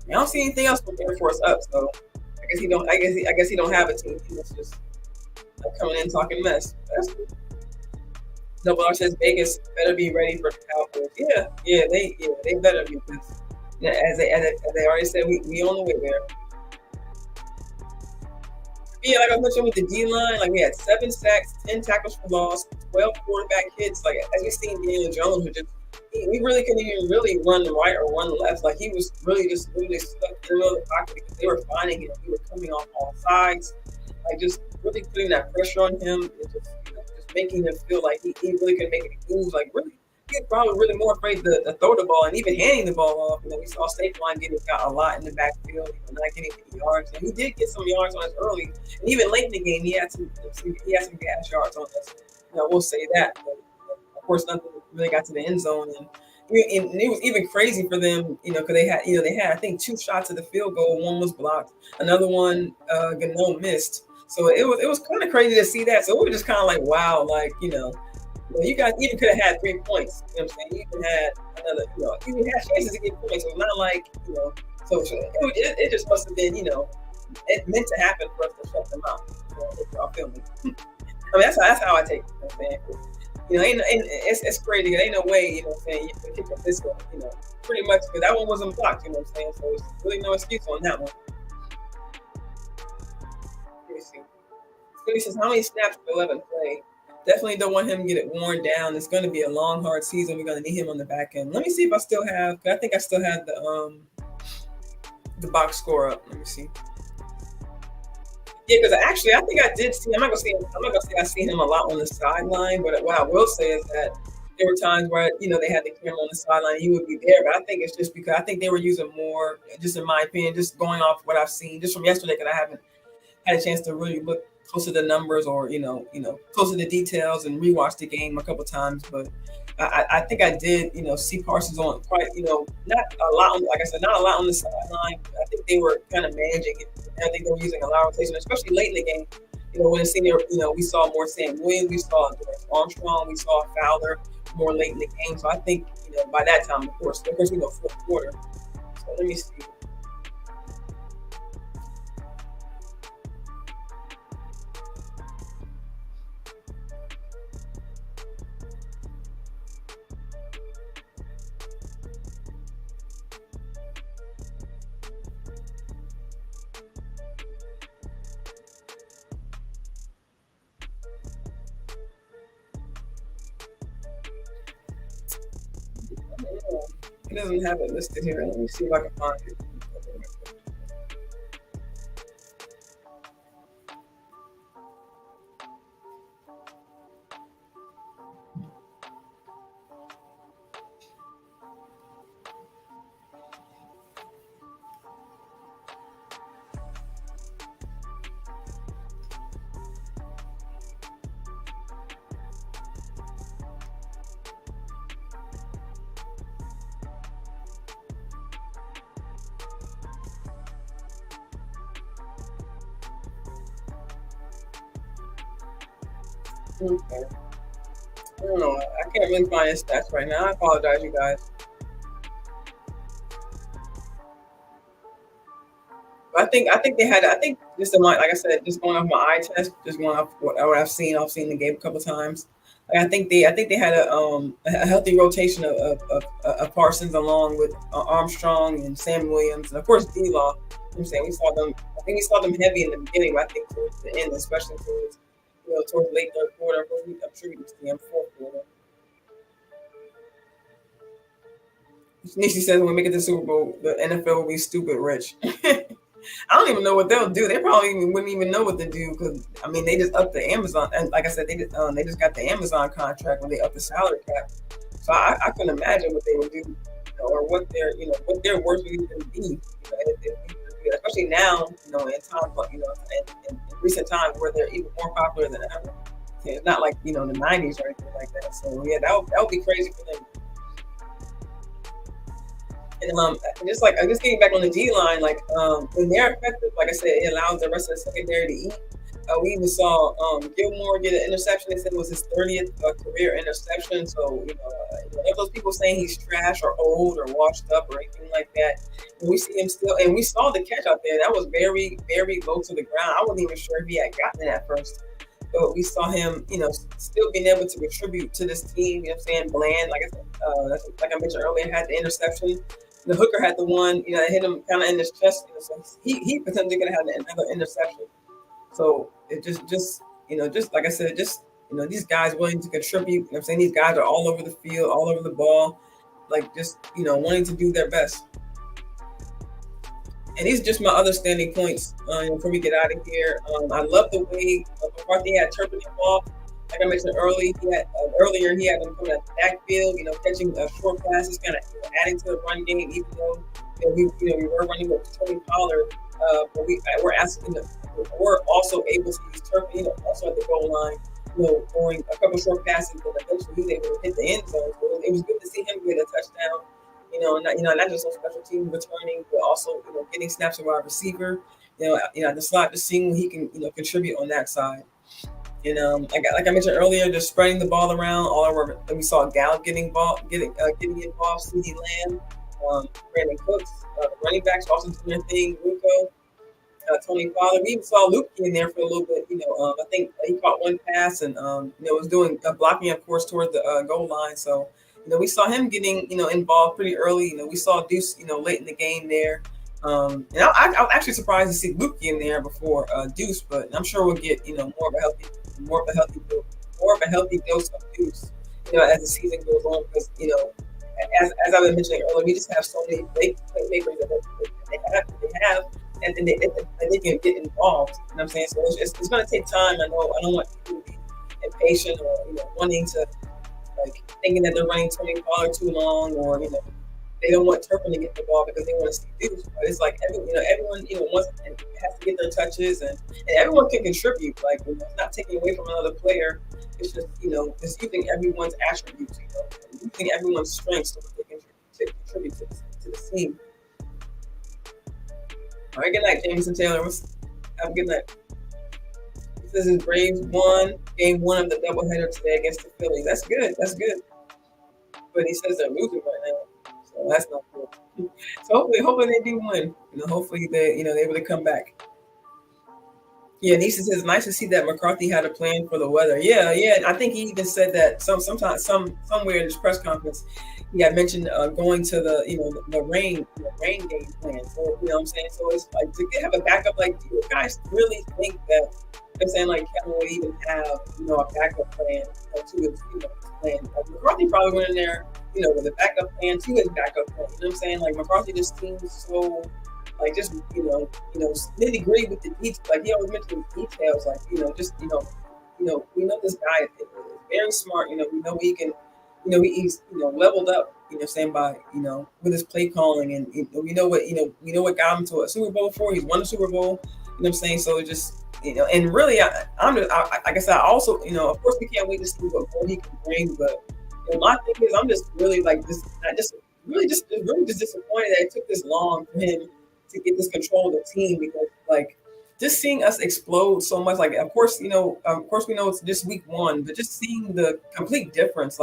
I don't see anything else from Air Force up, so I guess he don't. I guess he don't have a team. He's just coming in talking mess. That's cool. Double R says Vegas better be ready for the Cowboys. Yeah, they better be because as they already said, we on the way there. Yeah, like I mentioned with the D line, like we had 7 sacks, 10 tackles for loss, 12 quarterback hits. Like as we seen Daniel Jones, we really couldn't even really run the right or run the left. Like he was really just literally stuck in the middle of the pocket because they were finding him. He was coming off all sides, like just really putting that pressure on him and just making him feel like he really couldn't make any moves. Like really, he was probably really more afraid to throw the ball and even handing the ball off. We saw Saquon got a lot in the backfield, not getting any yards. And he did get some yards on us early, and even late in the game, he had some gas yards on us. We'll say that. But, of course, nothing really got to the end zone, and it was even crazy for them, because they had I think 2 shots at the field goal. One was blocked, another one Gano missed. So it was kind of crazy to see that. So we were just kind of like, wow, like you guys even could have had 3 points. You know what I'm saying? You even had another, you had chances to get points. So it's not like So it just must have been, it meant to happen for us to shut them out. If y'all feel me. I mean, that's how I take it. You know what I'm saying? Ain't it's crazy. There ain't no way, you know what I'm saying, you can kick up this one, pretty much, because that one wasn't blocked, you know what I'm saying? So it's really no excuse on that one. Let me see. So he says, how many snaps will 11 play? Definitely don't want him to get it worn down. It's going to be a long, hard season. We're going to need him on the back end. Let me see if I still have. I think I still have the box score up. Let me see. Yeah, because actually, I think I did see. I'm not gonna say I seen him a lot on the sideline, but what I will say is that there were times where they had the camera on the sideline, and he would be there. But I think it's just because I think they were using more, just in my opinion, just going off what I've seen just from yesterday, because I haven't had a chance to really look close to the numbers or close to the details and rewatch the game a couple times. But I think I did see Parsons on quite not a lot on, like I said, not a lot on the sideline. I think they were kind of managing it. I think they were using a lot of rotation, especially late in the game. When the senior, we saw more Sam Williams, we saw Armstrong, we saw Fowler more late in the game. So I think by that time, of course, fourth quarter. So let me see. It doesn't have it listed here. Let me see if I can find it. Okay. I don't know. I can't really find his stats right now. I apologize, you guys. But I think they had. I think just in my, like I said, just going off my eye test, just going off what I've seen. I've seen the game a couple times. Like I think they had a healthy rotation of Parsons along with Armstrong and Sam Williams and of course D-Law. I'm saying we saw them. I think we saw them heavy in the beginning, but I think towards the end, especially towards late third quarter. I'm sure we can see them fourth quarter. Nishi says when we make it to the Super Bowl, the NFL will be stupid rich. I don't even know what they'll do. They probably wouldn't even know what to do because I mean they just upped the Amazon, and like I said, they just got the Amazon contract when they upped the salary cap. So I couldn't imagine what they would do, or what their worth would even be, especially now, in time, in recent times where they're even more popular than ever. Yeah, it's not like the '90s or anything like that. So yeah, that would be crazy for them. And just getting back on the D line, like when they're effective, like I said, it allows the rest of the secondary to eat. We even saw Gilmore get an interception. They said it was his 30th career interception. So if those people saying he's trash or old or washed up or anything like that, and we see him still, and we saw the catch out there. That was very, very low to the ground. I wasn't even sure if he had gotten it at first. But we saw him, still being able to contribute to this team. You know what I'm saying? Bland, like I said, like I mentioned earlier, had the interception. The hooker had the one, that hit him kind of in his chest. So he potentially gonna have another interception. So it just like I said, these guys willing to contribute. You know what I'm saying? These guys are all over the field, all over the ball, like just wanting to do their best. And these are just my other standing points before we get out of here. I love the way McCarthy had Turpin involved. Like I mentioned earlier, he had him coming at the backfield, catching short passes, kind of adding to the run game, even though we were running with Tony Pollard, but we're also able to use Turpin, also at the goal line, throwing a couple short passes, but eventually he was able to hit the end zone. So it was good to see him get a touchdown. Not just on special teams returning, but also getting snaps of wide receiver. At the slot, just seeing what he can contribute on that side. Like I mentioned earlier, just spreading the ball around all over. We saw Gallup getting involved, CeeDee Lamb, Brandon Cooks, running backs also doing their thing, Rico. Tony Pollard. We even saw Luke in there for a little bit. I think he caught one pass and was doing blocking, of course, towards the goal line. So we saw him getting involved pretty early. We saw Deuce late in the game there. And I was actually surprised to see Luke in there before Deuce, but I'm sure we'll get more of a healthy more of a healthy dose of Deuce as the season goes on because as I was mentioning earlier, we just have so many playmakers that they have, and they can get involved. You know what I'm saying? So it's going to take time. I know I don't want people to be impatient or wanting to thinking that they're running Tony Pollard too long, or they don't want Turpin to get the ball because they want to see Deuce. But it's like everyone wants and has to get their touches, and everyone can contribute. It's not taking away from another player. It's just it's using everyone's attributes, using everyone's strengths so that they can contribute to the team. All right, good night, Jameson Taylor. Have a good night. He says his Braves won game one of the doubleheader today against the Phillies. That's good. That's good. But he says they're losing right now, so that's not good. So hopefully they do win. Hopefully they're able to come back. Yeah, Nisa says nice to see that McCarthy had a plan for the weather. Yeah. I think he even said that somewhere in his press conference, he had mentioned going to the rain game plan. So what I'm saying. So it's like to have a backup. Like, do you guys really think that I'm saying like Kevin would even have a backup plan to his plan? Like, McCarthy probably went in there with a backup plan to his backup plan. You know what I'm saying? Like McCarthy just seems so. Like just nitty gritty with the details. Like he always mentions details. Like we know this guy is very smart. We know he can. He's leveled up. Saying by with his play calling, and we know what got him to a Super Bowl before. He's won a Super Bowl. You know what I'm saying? So it just and really, like I said, I also of course we can't wait to see what more he can bring. But my thing is, I'm just really really disappointed that it took this long for him to get this control of the team, because just seeing us explode so much, of course we know it's just week one, but just seeing the complete difference,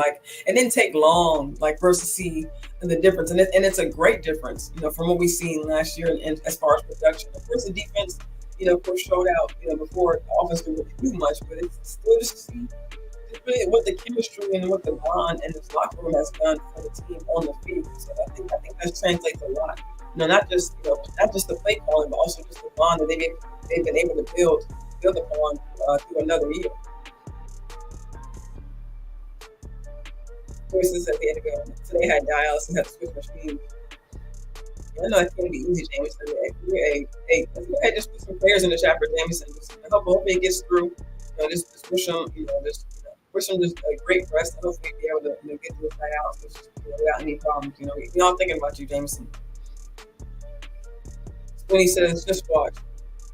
it didn't take long, versus see the difference, and it's a great difference, from what we seen last year, and as far as production. Of course, the defense, of course, showed out, before the offense didn't really do much, but it's still just to see really what the chemistry and what the bond and this locker room has done for the team on the field. So I think that translates a lot. Not just the play calling, but also just the bond that they've been able to build upon through another year. Voices said they had to go. So they had dialysis and had to switch machines. I know it's going to be easy, Jameson. Just put some prayers in the chat for Jameson. Hopefully he gets through. Just wish him, wish him just a great rest, and hopefully be able to get through his dialysis without any problems. We all thinking about you, Jameson. When he says, just watch.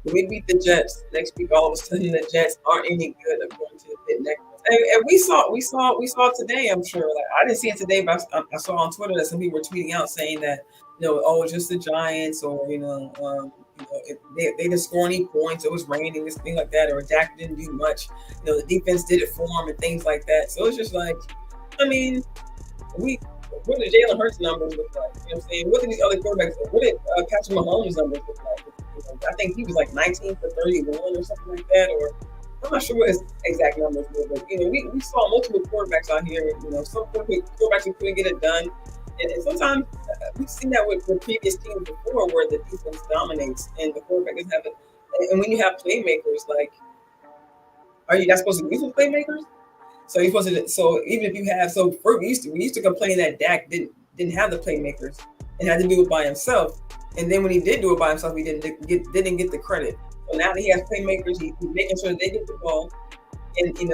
When we beat the Jets next week, all of a sudden the Jets aren't any good at going to the pit next. And we saw today. I'm sure. I didn't see it today, but I saw on Twitter that some people were tweeting out saying that it's just the Giants, or they didn't score any points. It was raining, this thing like that, or Dak didn't do much. The defense did it for him and things like that. So it's just what did Jalen Hurts' numbers look like? You know what I'm saying? What did these other quarterbacks look like? What did Patrick Mahomes' numbers look like? I think he was 19 for 31 or something like that. Or I'm not sure what his exact numbers were, but we saw multiple quarterbacks out here. Some quarterbacks who couldn't get it done, and sometimes we've seen that with previous teams before, where the defense dominates and the quarterback is having. And when you have playmakers, are you not supposed to use with playmakers? So you're supposed to. So even if you have, we used to complain that Dak didn't have the playmakers and had to do it by himself. And then when he did do it by himself, he didn't get the credit. So now that he has playmakers, he's making sure that they get the ball. And and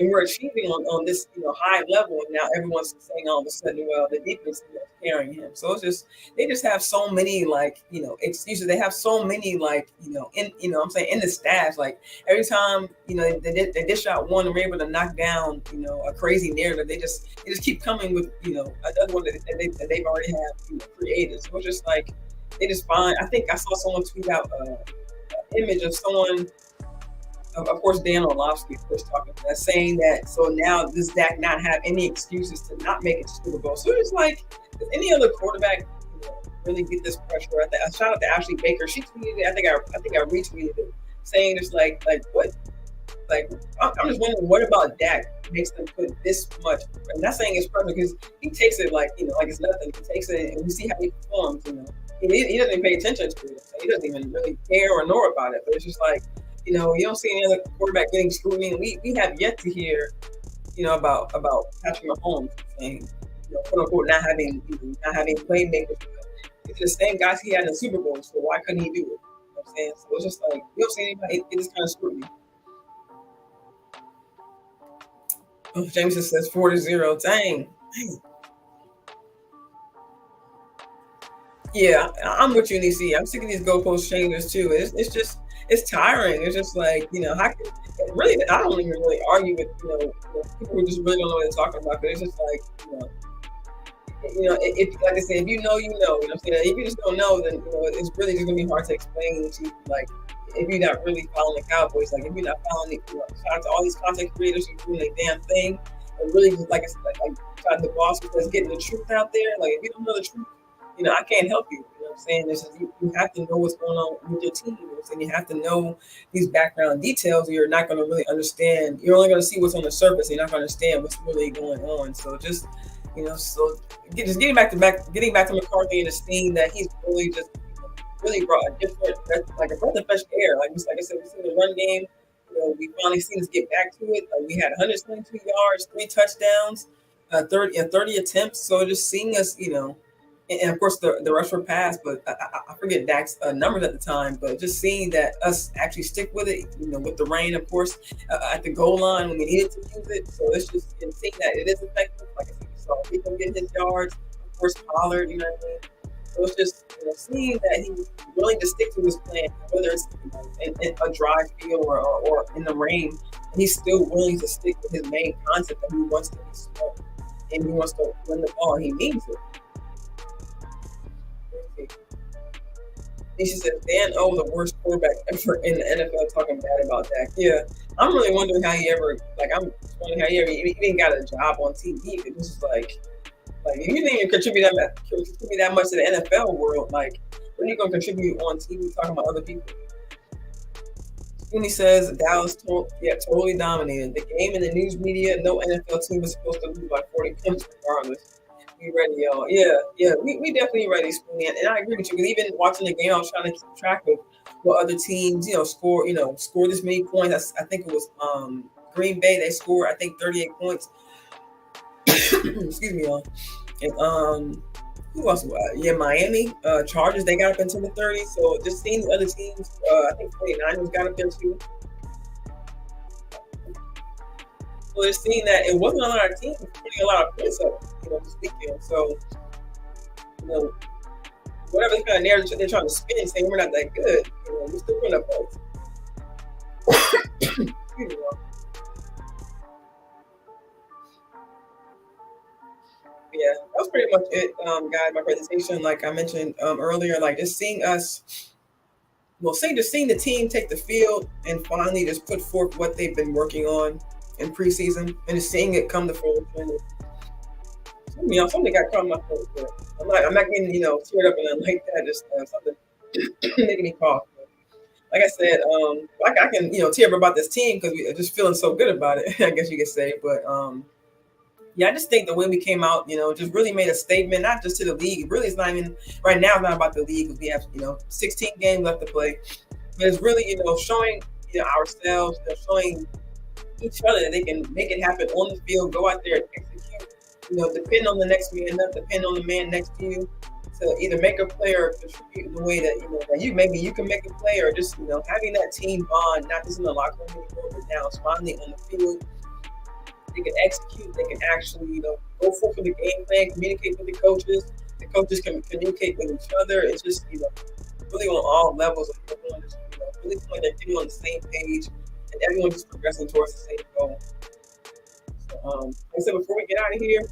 we're achieving on this high level, and now everyone's saying all of a sudden, well, the defense is carrying him. So it's just they just have so many excuses. They have so many I'm saying in the staff, every time they dish out one and we're able to knock down a crazy narrative, they just keep coming with another one that they've already have created. So it's just they just find. I think I saw someone tweet out an image of someone. Of course, Dan Orlovsky, of course, talking to that, saying that, so now does Dak not have any excuses to not make it to Super Bowl? So it's does any other quarterback really get this pressure. I shout out to Ashley Baker. She tweeted it. I think I retweeted it, saying just like what like I'm just wondering what about Dak makes them put this much. I'm not saying it's perfect because he takes it like like it's nothing. He takes it and we see how he performs. He doesn't even pay attention to it. So he doesn't even really care or know about it. But it's just like you don't see any other quarterback getting scrutiny. We have yet to hear about Patrick Mahomes saying quote unquote not having playmakers. These are the same guys he had in the Super Bowl. So why couldn't he do it? You know what I'm saying? So it's just like you don't see anybody get this kind of scrutiny. Oh, Jameson says 4-0. Dang. Yeah, I'm with you, DC. I'm sick of these goalpost changes too. It's just it's tiring. It's just like how can really I don't even really argue with people who just really don't know what they're talking about. But it's just like if like I said, if you know, you know. You know what I'm saying? If you just don't know, then it's really just gonna be hard to explain to you, like if you're not really following the Cowboys, like if you're not following shout out to all these content creators who doing their damn thing, and really just like I said, like shout out to the boss because getting the truth out there. Like if you don't know the truth, I can't help you. You know what I'm saying? This is, you have to know what's going on with your team. You know what I'm saying? You have to know these background details, or you're not going to really understand. You're only going to see what's on the surface. You're not going to understand what's really going on. So just, getting back to McCarthy and the steam that he's really just really brought a different, like a breath of fresh air. Like I said, we seen the run game. We finally seen us get back to it. Like we had 122 yards, 3 touchdowns, 30 attempts. So just seeing us, and of course the rush were passed, but I forget Dak's numbers at the time. But just seeing that us actually stick with it, with the rain, of course, at the goal line when we needed to use it. So it's just seeing that it is effective. Like I said, we saw Rico getting his yards, of course Pollard. You know what I mean? So it's just seeing that he's willing to stick to his plan, whether it's in a dry field or in the rain, and he's still willing to stick with his main concept that he wants to be smart and he wants to win the ball. And he means it. She said, Dan O, the worst quarterback ever in the NFL, talking bad about Dak. Yeah, I'm really wondering how he ever, I'm wondering how he ever even got a job on TV. It was just like if you didn't even contribute that much to the NFL world, like, when are you going to contribute on TV talking about other people? Sweeney says Dallas totally dominated the game in the news media. No NFL team is supposed to lose by 40 points regardless. We ready, y'all. Yeah. We definitely ready, Spoonie. And I agree with you. Because even watching the game, I was trying to keep track of what other teams, score this many points. I think it was Green Bay. They scored, I think, 38 points. Excuse me, y'all. And who else? Miami Chargers. They got up into the 30s. So just seeing the other teams, I think 49ers got up there too. So just seeing that it wasn't a lot of teams putting a lot of points up, this weekend. So, whatever kind of narrative they're trying to spin, saying we're not that good, we're still putting up points. Excuse me, y'all. Yeah, that was pretty much it, guys. My presentation, like I mentioned earlier, like just seeing us, seeing the team take the field and finally just put forth what they've been working on in preseason, and just seeing it come to fruition. Something got caught in my throat. I'm not getting teared up and nothing like that. Just something making me cough. Like I said, I can tear up about this team because we're just feeling so good about it. I guess you could say, but yeah, I just think the way we came out, just really made a statement, not just to the league. Really, it's not even right now. It's not about the league because we have 16 games left to play, but it's really showing ourselves, showing each other that they can make it happen on the field, go out there and execute. Depend on the next man up, depend on the man next to you to either make a play or contribute in the way that that you can make a play, or just having that team bond, not just in the locker room anymore, but now it's finally on the field. They can execute. They can actually, go forth with the game plan, communicate with the coaches. The coaches can communicate with each other. It's just, really on all levels. Everyone is, really feeling they're getting on the same page, and everyone just progressing towards the same goal. So, like I said, before we get out of here,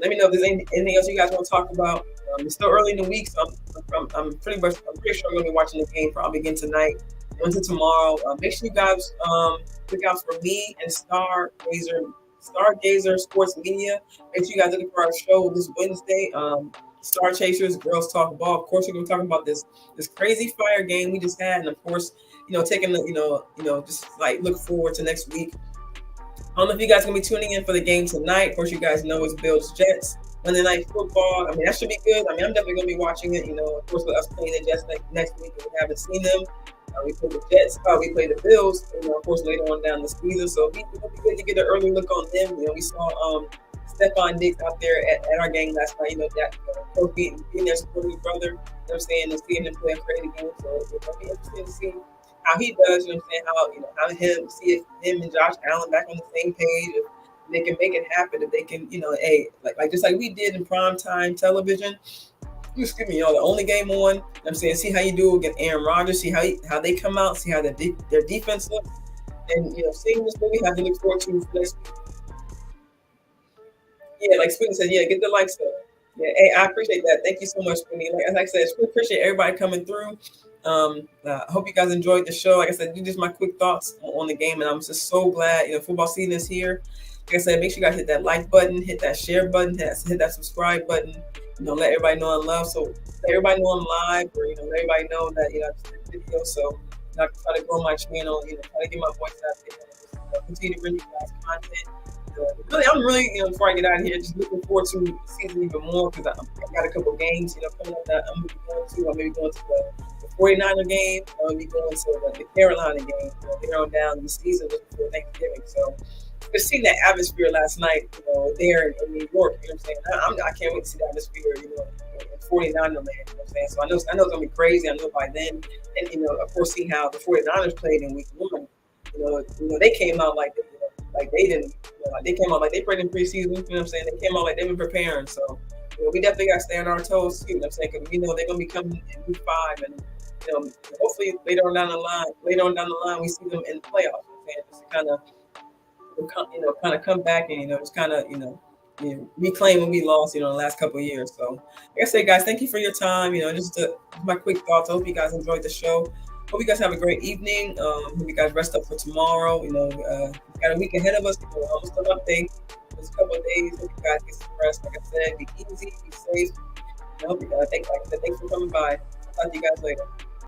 let me know if there's anything else you guys want to talk about. It's still early in the week, so I'm pretty sure I'm going to be watching the game probably again tonight. Until tomorrow, make sure you guys look out for me and Stargazer Sports Media. Make sure you guys look for our show this Wednesday. Star Chasers, Girls Talk Ball. Of course, we're gonna talk about this crazy fire game we just had, and of course, taking the just like look forward to next week. I don't know if you guys are gonna be tuning in for the game tonight. Of course, you guys know it's Bills Jets Monday Night Football. I mean, that should be good. I mean, I'm definitely gonna be watching it. Of course, with us playing the Jets next week, we haven't seen them. We play the Jets. We play the Bills. Of course, later on down the season. So it'll be good to get an early look on them. We saw Stephon Diggs out there at our game last night. That being their supporting brother. I'm saying, and seeing him play a crazy game. So it'll be interesting to see how he does. I'm saying, how him see if him and Josh Allen back on the same page. If they can make it happen. If they can, like just like we did in primetime television. Excuse me, the only game on. I'm saying, see how you do against Aaron Rodgers. See how they come out. See how their defense looks. And seeing this movie, have to look forward to for next week. Yeah, like Sweeney said, yeah, get the likes up. Yeah, hey, I appreciate that. Thank you so much, Sweeney. Like I said, I appreciate everybody coming through. I hope you guys enjoyed the show. Like I said, these are my quick thoughts on the game, and I'm just so glad football season is here. Like I said, make sure you guys hit that like button, hit that share button, hit that subscribe button. Let everybody know I'm love. So let everybody know I'm live, or let everybody know that I just did a video. So I can try to grow my channel, try to get my voice out there, continue to bring you guys content. Really, I'm really, before I get out of here, just looking forward to the season even more because I've got a couple of games, coming up that I'm going to be going to. I'm maybe going to the 49er game. I'm going to be going to the Carolina game, later on down the season just before Thanksgiving. So just seeing that atmosphere last night, there in New York, you know what I'm saying? I can't wait to see the atmosphere, in 49er land, you know what I'm saying? So I know it's going to be crazy. I know by then, and, of course, seeing how the 49ers played in week one, they came out like they didn't, like they came out like they played in preseason, you know what I'm saying? They came out like they've been preparing. So, we definitely got to stay on our toes, too, you know what I'm saying? Because they're going to be coming in week 5, and, hopefully later on down the line, we see them in the playoffs, you know what I'm saying? Just to kind of come back and, just kind of, reclaim what we lost, the last couple of years. So, like I said, guys, thank you for your time. Just my quick thoughts. I hope you guys enjoyed the show. Hope you guys have a great evening. Hope you guys rest up for tomorrow. We got a week ahead of us. Almost an update. Just a couple of days. Hope you guys get some rest. Like I said, be easy, be safe. I hope you guys. Thanks for coming by. I'll talk to you guys later.